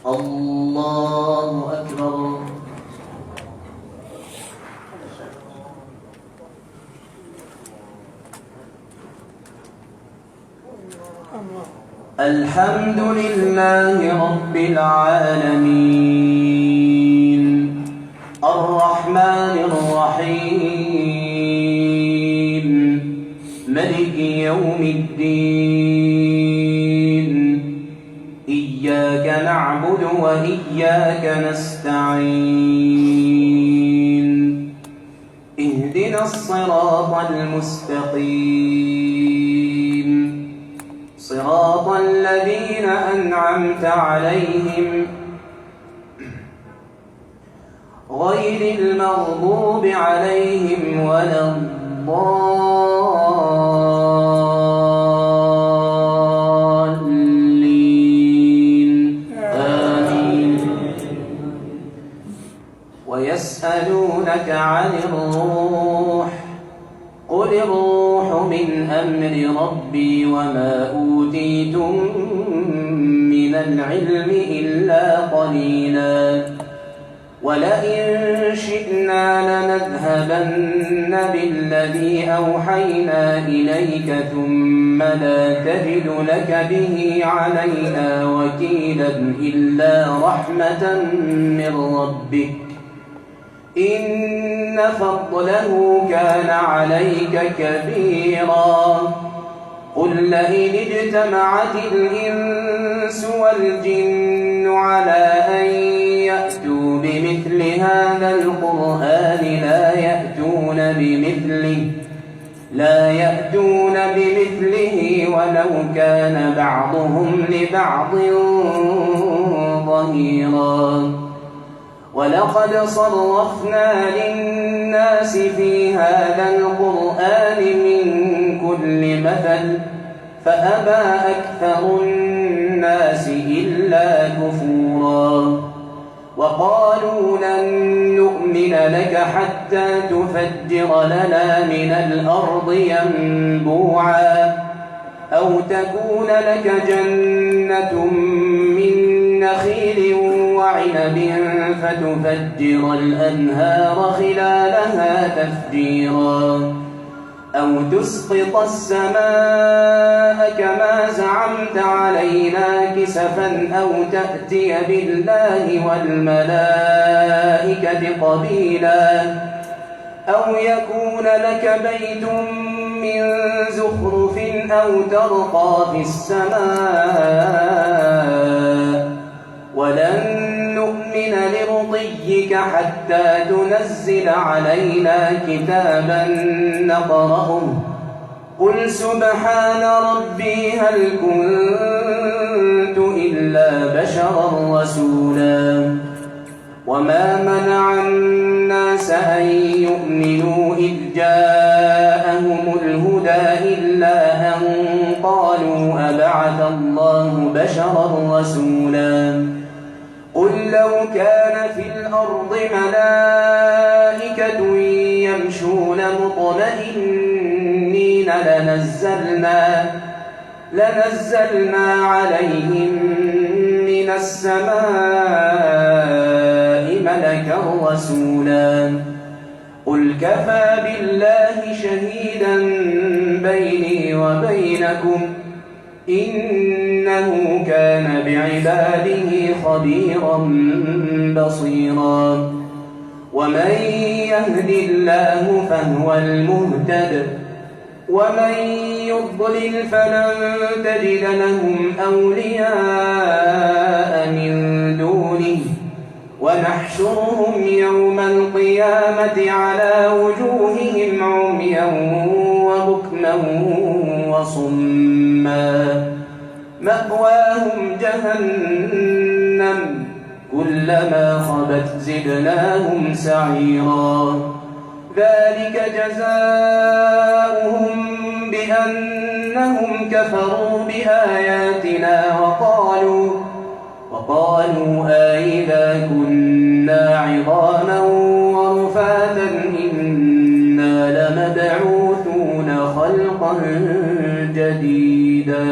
الله أكبر. الحمد لله رب العالمين الرحمن الرحيم ملك يوم الدين إياك نعبد وإياك نستعين اهدنا الصراط المستقيم صراط الذين أنعمت عليهم غير المغضوب عليهم ولا الضالين آمين. ويسألونك عن الروح قل الروح من أمر ربي وما أوتيتم من العلم إلا قليلا ولئن شئنا لنذهبن بالذي أوحينا إليك ثم لا تجد لك به علينا وكيلا إلا رحمة من ربك إن فضله كان عليك كبيرا. قل لئن اجتمعت الإنس والجن على أن يأتوا بمثل هذا القرآن لا يأتون بمثله ولو كان بعضهم لبعض ظهيرا. ولقد صرفنا للناس في هذا القرآن من كل مثل فأبى أكثر الناس إلا كفورا. وقالوا لن نؤمن لك حتى تفجر لنا من الأرض ينبوعا أو تكون لك جنة من نخيل وعنب فتفجر الأنهار خلالها تفجيرا أو تسقط السماء كما زعمت علينا كسفا أو تأتي بالله والملائكة قبيلا أو يكون لك بيت من زخرف أو ترقى في السماء ولن نؤمن لرقيك حتى تنزل علينا كتابا نقرأه قل سبحان ربي هل كنت إلا بشرا رسولا. وما منع الناس أن يؤمنوا إذ جاءهم الهدى إلا أن قالوا أبعث الله بشرا رسولا. قل لو كان في الأرض ملائكة يمشون مطمئنين لنزلنا عليهم من السماء ملكا رسولا. قل كفى بالله شهيدا بيني وبينكم إنه كان بعباده خبيرا بصيرا. ومن يهد الله فهو المهتد ومن يضلل فلن تجد لهم أولياء من دونه ونحشرهم يوم القيامة على وجوههم عميا وبكما وصما مأواهم جهنم كلما خبت زدناهم سعيرا. ذلك جزاؤهم بأنهم كفروا بآياتنا وقالوا أئذا كنا عظاما ورفاتا إنا لمبعوثون خلقا جديدا.